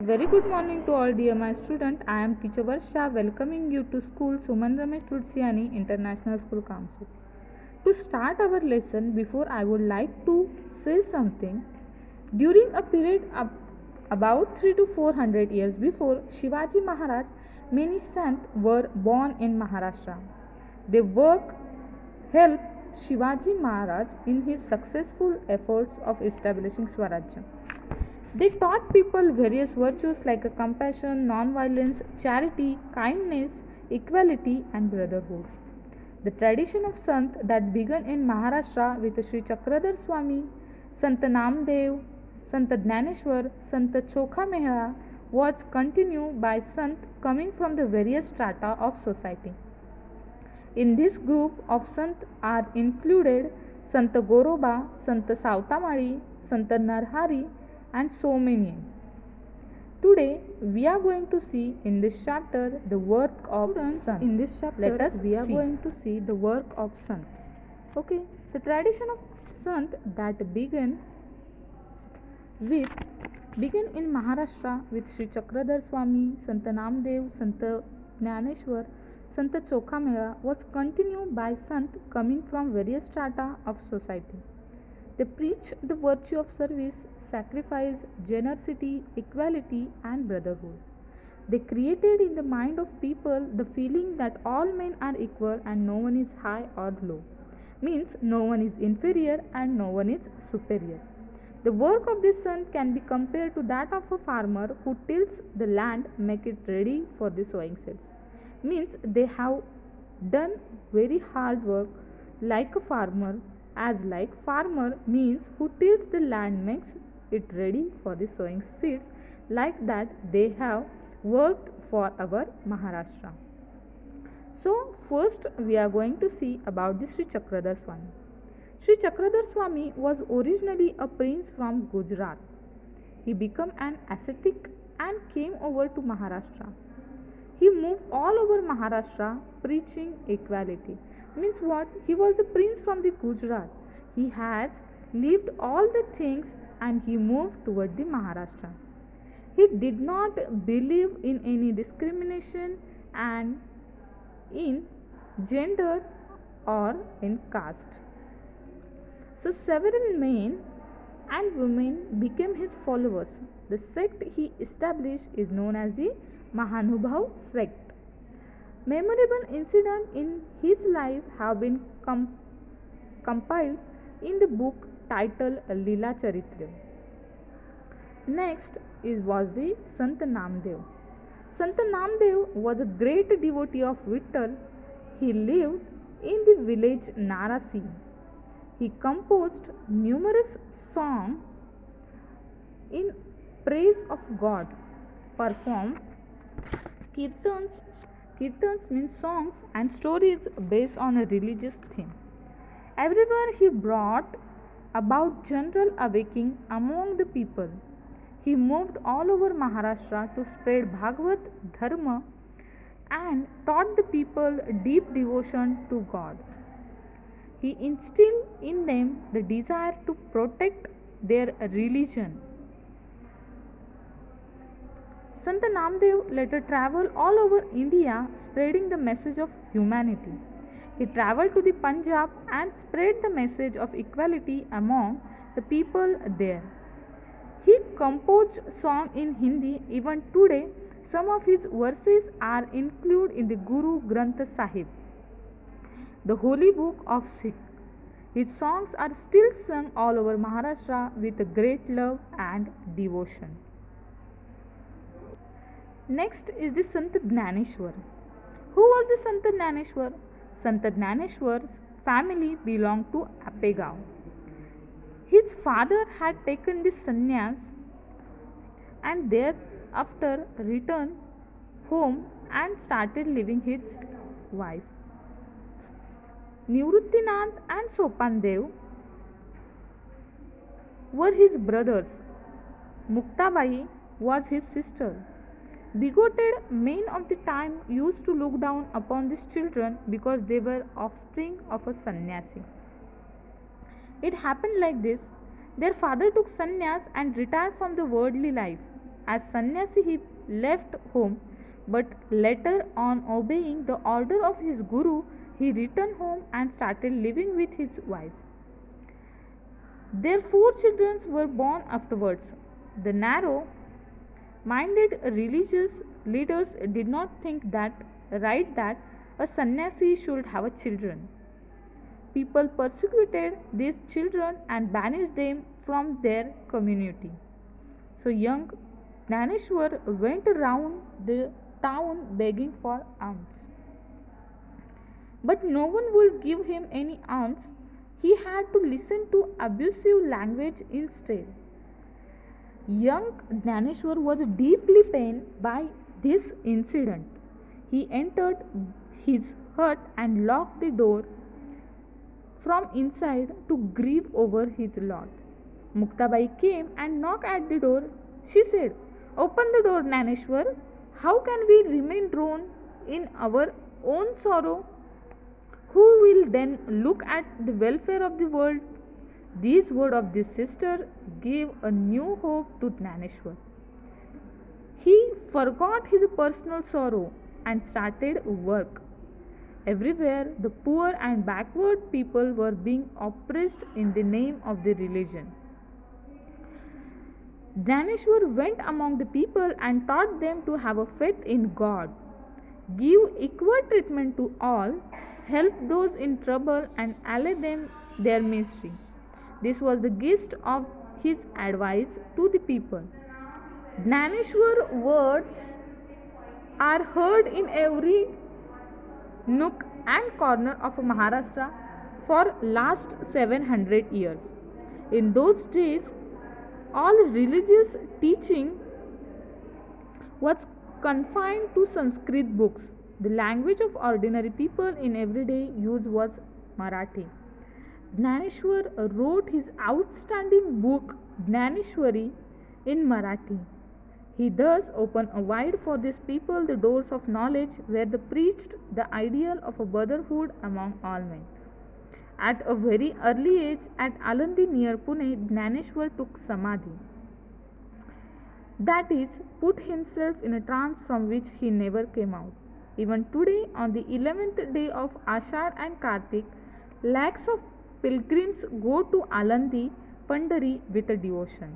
Very good morning to all dear my student. I am teacher Varsha welcoming you to school Suman Ramesh Tulsiani International School Council. To start our lesson, before I would like to say something. During a period about 3 to 400 years before Shivaji Maharaj, many sants were born in Maharashtra. Their work helped Shivaji Maharaj in his successful efforts of establishing Swarajya. They taught people various virtues like compassion, non-violence, charity, kindness, equality, and brotherhood. The tradition of Sant that began in Maharashtra with Sri Chakradhar Swami, Sant Namdev, Sant Dnyaneshwar, Sant Chokha Mehra was continued by Sant coming from the various strata of society. In this group of Sant are included Sant Goroba, Sant Sautamari, Sant Narhari, and so many. Today we are going to see in this chapter the work of Sant. In this chapter, let us we are going to see the work of Sant. Okay, the tradition of Sant that began in Maharashtra with Sri Chakradhar Swami, Sant Namdev, Sant Dnyaneshwar, Sant Chokha Mehra was continued by Sant coming from various strata of society. They preach the virtue of service, sacrifice, generosity, equality, and brotherhood. They created in the mind of people the feeling that all men are equal and no one is high or low. Means no one is inferior and no one is superior. The work of this Sant can be compared to that of a farmer who tills the land, make it ready for the sowing seeds. Means they have done very hard work like a farmer, as like farmer means who tills the land, makes it ready for the sowing seeds. Like that they have worked for our Maharashtra. So first we are going to see about the Sri Chakradhar Swami. Sri Chakradhar Swami was originally a prince from Gujarat. He became an ascetic and came over to Maharashtra. He moved all over Maharashtra preaching equality. Means what? He was a prince from the Gujarat. He has lived all the things and he moved toward the Maharashtra. He did not believe in any discrimination and in gender or in caste. So several men and women became his followers. The sect he established is known as the Mahanubhav sect. Memorable incidents in his life have been compiled in the book titled Leela Charitra. Next was the Sant Namdev. Sant Namdev was a great devotee of Vittal. He lived in the village Narasi. He composed numerous songs in praise of God, performed kirtans. Kirtans means songs and stories based on a religious theme. Everywhere he brought about general awakening among the people. He moved all over Maharashtra to spread Bhagavad Dharma and taught the people deep devotion to God. He instilled in them the desire to protect their religion. Sant Namdev later traveled all over India spreading the message of humanity. He traveled to the Punjab and spread the message of equality among the people there. He composed songs in Hindi. Even today, some of his verses are included in the Guru Granth Sahib, the holy book of Sikh. His songs are still sung all over Maharashtra with great love and devotion. Next is the Sant Dnyaneshwar. Who was the Sant Dnyaneshwar? Sant Dnyaneshwar's family belonged to Appegaon. His father had taken the sannyas and thereafter returned home and started living his wife. Nivruttinath and Sopandev were his brothers. Muktabai was his sister. Bigoted men of the time used to look down upon these children because they were offspring of a sannyasi. It happened like this. Their father took sannyas and retired from the worldly life. As sannyasi, he left home, but later on, obeying the order of his guru, he returned home and started living with his wife. Their 4 children were born afterwards. The narrow minded religious leaders did not think that that a sannyasi should have children. People persecuted these children and banished them from their community. So young Dhaneshwar went around the town begging for alms. But no one would give him any alms. He had to listen to abusive language instead. Young Dhaneshwar was deeply pained by this incident. He entered his hut and locked the door from inside to grieve over his lot. Muktabai came and knocked at the door. She said, "Open the door, Dhaneshwar. How can we remain drowned in our own sorrow? Who will then look at the welfare of the world?" These words of this sister gave a new hope to Dhaneshwar. He forgot his personal sorrow and started work. Everywhere, the poor and backward people were being oppressed in the name of the religion. Dhaneshwar went among the people and taught them to have a faith in God, give equal treatment to all, help those in trouble, and allay them their misery. This was the gist of his advice to the people. Dhaneshwar words are heard in every nook and corner of Maharashtra for last 700 years. In those days, all religious teaching was confined to Sanskrit books. The language of ordinary people in everyday use was Marathi. Dhaneshwar wrote his outstanding book Dhaneshwari in Marathi. He thus opened wide for these people the doors of knowledge where they preached the ideal of a brotherhood among all men. At a very early age, at Alandi near Pune, Dhaneshwar took Samadhi. That is, put himself in a trance from which he never came out. Even today, on the 11th day of Ashar and Kartik, lakhs of pilgrims go to Alandi, Pandari with a devotion.